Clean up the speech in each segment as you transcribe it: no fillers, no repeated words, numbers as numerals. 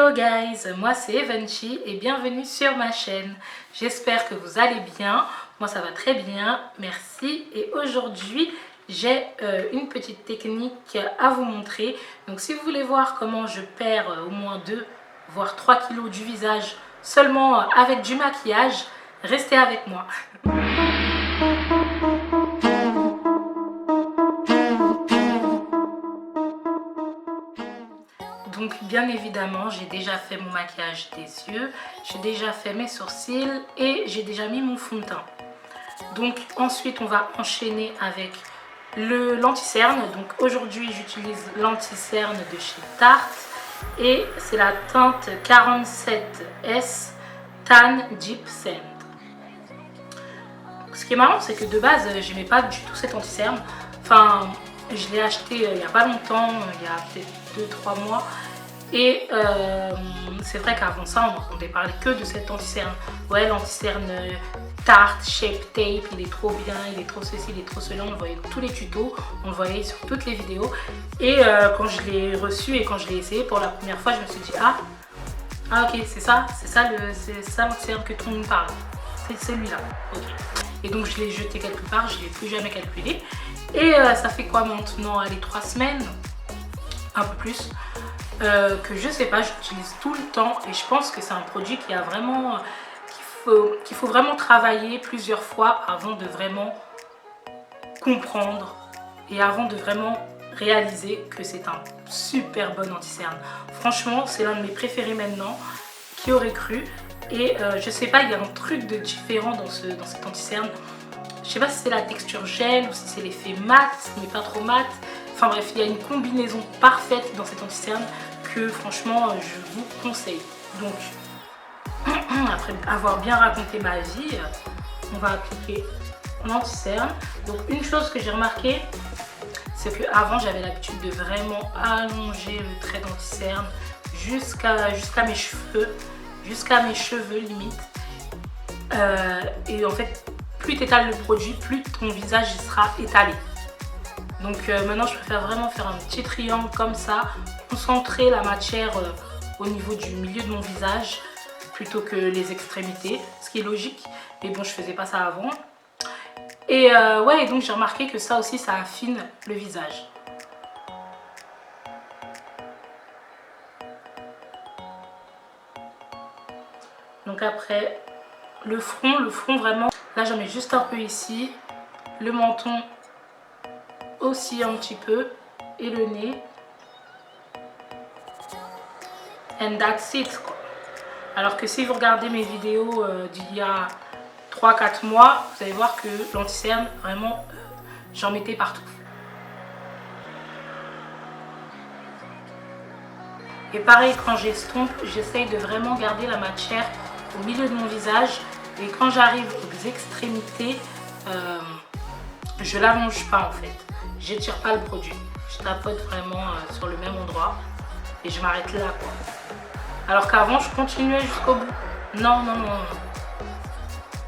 Hello guys, moi c'est Evenchi et bienvenue sur ma chaîne. J'espère que vous allez bien, moi ça va très bien, merci. Et aujourd'hui j'ai une petite technique à vous montrer. Donc si vous voulez voir comment je perds au moins 2 voire 3 kilos du visage seulement avec du maquillage, restez avec moi. Donc bien évidemment, j'ai déjà fait mon maquillage des yeux, j'ai déjà fait mes sourcils et j'ai déjà mis mon fond de teint. Donc ensuite, on va enchaîner avec l'anti-cerne. Donc aujourd'hui, j'utilise l'anti-cerne de chez Tarte et c'est la teinte 47S Tan Deep Sand. Ce qui est marrant, c'est que de base, j'aimais pas du tout cet anti-cerne. Enfin, je l'ai acheté il n'y a pas longtemps, il y a peut-être 2-3 mois. Et c'est vrai qu'avant ça, on ne parlait que de cet anti-cerne. Ouais, l'anti-cerne Tarte, Shape Tape, il est trop bien, il est trop ceci, il est trop cela. On le voyait dans tous les tutos, on le voyait sur toutes les vidéos. Et quand je l'ai reçu et quand je l'ai essayé pour la première fois, je me suis dit ah ok, c'est ça l'anti-cerne que tout le monde parle. C'est celui-là, ok. Et donc je l'ai jeté quelque part, je ne l'ai plus jamais calculé. Et ça fait quoi maintenant? Allez, 3 semaines, un peu plus. Que je sais pas, j'utilise tout le temps et je pense que c'est un produit qui a vraiment qu'il faut vraiment travailler plusieurs fois avant de vraiment comprendre et avant de vraiment réaliser que c'est un super bon anti-cerne. Franchement, c'est l'un de mes préférés maintenant. Qui aurait cru? Et je sais pas, il y a un truc de différent dans cet anti-cerne. Je sais pas si c'est la texture gel ou si c'est l'effet mat, mais pas trop mat. Enfin bref, il y a une combinaison parfaite dans cet anti-cerne que franchement je vous conseille. Donc après avoir bien raconté ma vie, on va appliquer l'anti-cerne. Donc une chose que j'ai remarqué, c'est que avant j'avais l'habitude de vraiment allonger le trait d'anti-cerne jusqu'à mes cheveux limite. Et en fait, plus tu étales le produit, plus ton visage sera étalé. Donc maintenant je préfère vraiment faire un petit triangle comme ça, concentrer la matière au niveau du milieu de mon visage plutôt que les extrémités, ce qui est logique, mais bon je faisais pas ça avant. Et ouais, et donc j'ai remarqué que ça aussi ça affine le visage. Donc après le front vraiment, là j'en mets juste un peu ici, le menton aussi un petit peu et le nez. And that's it quoi. Alors que si vous regardez mes vidéos d'il y a 3-4 mois, vous allez voir que l'anti-cerne vraiment j'en mettais partout. Et pareil, quand j'estompe, j'essaye de vraiment garder la matière au milieu de mon visage. Et quand j'arrive aux extrémités, je l'allonge pas en fait. J'étire pas le produit. Je tapote vraiment sur le même endroit. Et je m'arrête là quoi. Alors qu'avant, je continuais jusqu'au bout. Non, non, non,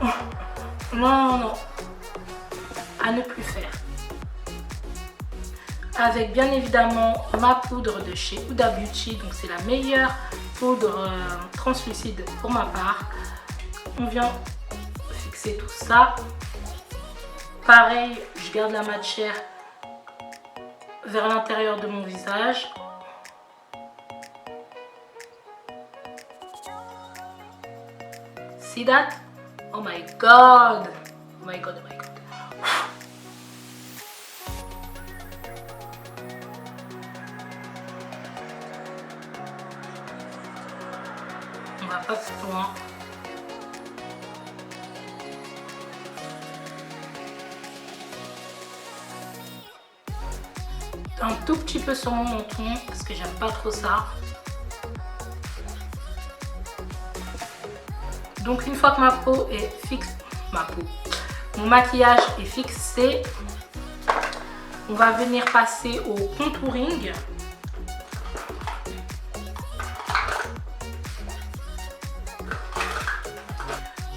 non. Non, non, non. À ne plus faire. Avec bien évidemment ma poudre de chez Huda Beauty. Donc c'est la meilleure poudre translucide pour ma part. On vient fixer tout ça. Pareil, je garde la matière vers l'intérieur de mon visage. See that? Oh my god! Oh my god, oh my god. On va pas plus loin. Un tout petit peu sur mon menton parce que j'aime pas trop ça. Donc une fois que ma peau est fixe, mon maquillage est fixé, on va venir passer au contouring.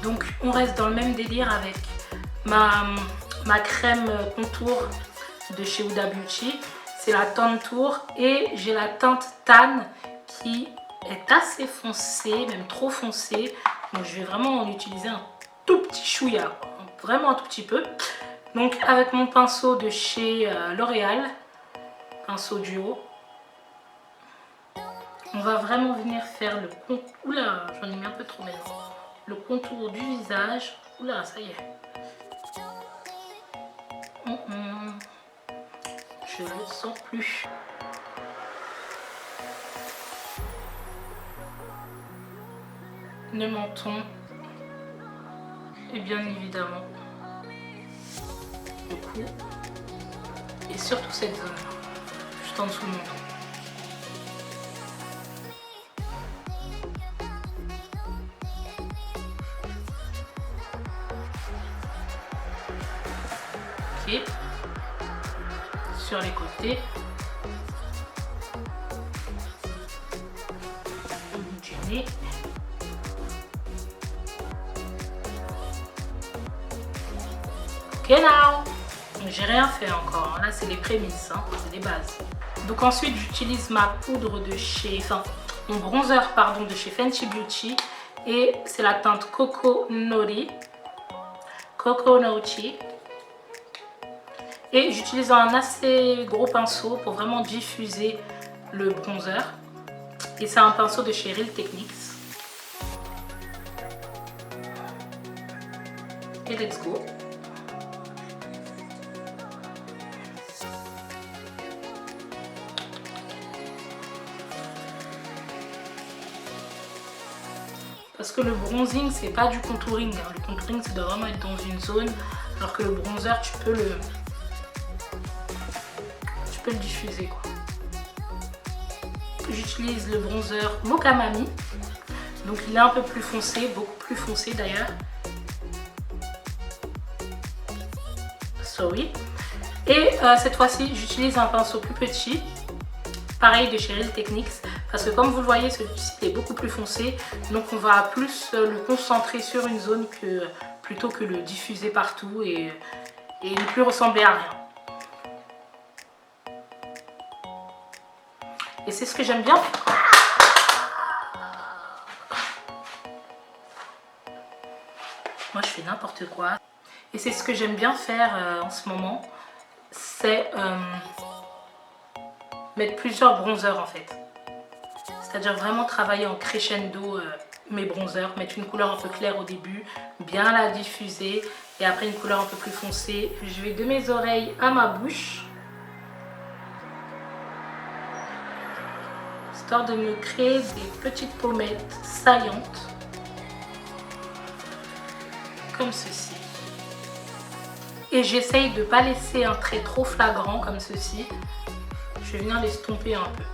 Donc on reste dans le même délire avec ma crème contour de chez Huda Beauty. C'est la Tan Tour et j'ai la teinte Tan qui est assez foncé, même trop foncé. Donc je vais vraiment en utiliser un tout petit chouïa, vraiment un tout petit peu. Donc avec mon pinceau de chez L'Oréal, pinceau duo, on va vraiment venir faire le contour. Oula, j'en ai mis un peu trop maintenant. Le contour du visage. Oula, ça y est. Je le sens plus. Le menton. Et bien évidemment le cou. Et surtout cette zone, juste en dessous du menton. Ok. Sur les côtés. Au bout du nez. Ok, now. J'ai rien fait encore. Là, c'est les prémices, hein. C'est les bases. Donc ensuite, j'utilise ma poudre de chez... Enfin, mon bronzer, pardon, de chez Fenty Beauty. Et c'est la teinte Coco Nori. Coco Nori. Et j'utilise un assez gros pinceau pour vraiment diffuser le bronzer. Et c'est un pinceau de chez Real Techniques. Et let's go. Parce que le bronzing, c'est pas du contouring. Hein. Le contouring, ça doit vraiment être dans une zone. Alors que le bronzer, tu peux le diffuser, quoi. J'utilise le bronzer Mocha Mami. Donc il est un peu plus foncé, beaucoup plus foncé d'ailleurs. Sorry. Et cette fois-ci, j'utilise un pinceau plus petit. Pareil de chez Real Techniques. Parce que comme vous le voyez, celui-ci est beaucoup plus foncé. Donc on va plus le concentrer sur une zone plutôt que le diffuser partout et ne plus ressembler à rien. Et c'est ce que j'aime bien. Moi je fais n'importe quoi. Et c'est ce que j'aime bien faire en ce moment. C'est mettre plusieurs bronzers en fait. C'est-à-dire vraiment travailler en crescendo mes bronzers. Mettre une couleur un peu claire au début. Bien la diffuser. Et après une couleur un peu plus foncée. Je vais de mes oreilles à ma bouche. Histoire de me créer des petites pommettes saillantes comme ceci. Et j'essaye de ne pas laisser un trait trop flagrant comme ceci. Je vais venir l'estomper un peu.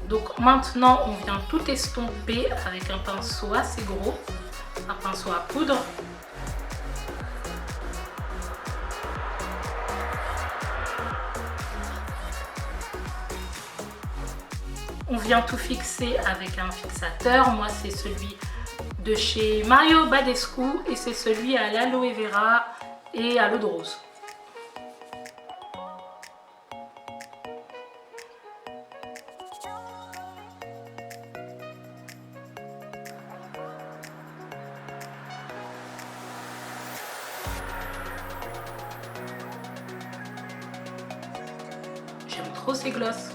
Donc maintenant on vient tout estomper avec un pinceau assez gros, un pinceau à poudre. On vient tout fixer avec un fixateur. Moi, c'est celui de chez Mario Badescu et c'est celui à l'aloe vera et à l'eau de rose. J'aime trop ces glosses.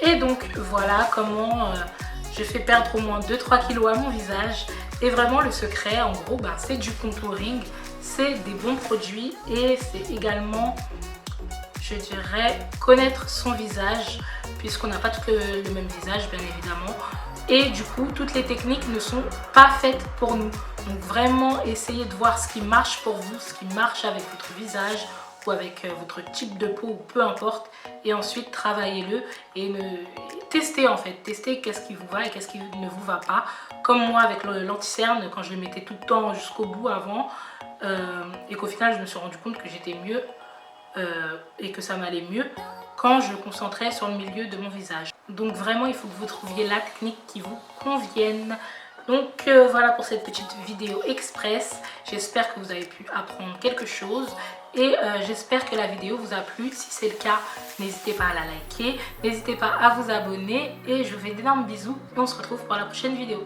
Et donc voilà comment je fais perdre au moins 2-3 kilos à mon visage. Et vraiment le secret en gros c'est du contouring, c'est des bons produits et c'est également, je dirais, connaître son visage puisqu'on n'a pas tous le même visage bien évidemment. Et du coup toutes les techniques ne sont pas faites pour nous. Donc vraiment essayez de voir ce qui marche pour vous, ce qui marche avec votre visage ou avec votre type de peau ou peu importe, et ensuite travaillez-le et testez en fait, testez qu'est-ce qui vous va et qu'est-ce qui ne vous va pas. Comme moi avec l'anti-cerne, quand je le mettais tout le temps jusqu'au bout avant et qu'au final je me suis rendu compte que j'étais mieux et que ça m'allait mieux. quand je le concentrais sur le milieu de mon visage. Donc vraiment, il faut que vous trouviez la technique qui vous convienne. Donc voilà pour cette petite vidéo express. J'espère que vous avez pu apprendre quelque chose. Et j'espère que la vidéo vous a plu. Si c'est le cas, n'hésitez pas à la liker. N'hésitez pas à vous abonner. Et je vous fais d'énormes bisous. Et on se retrouve pour la prochaine vidéo.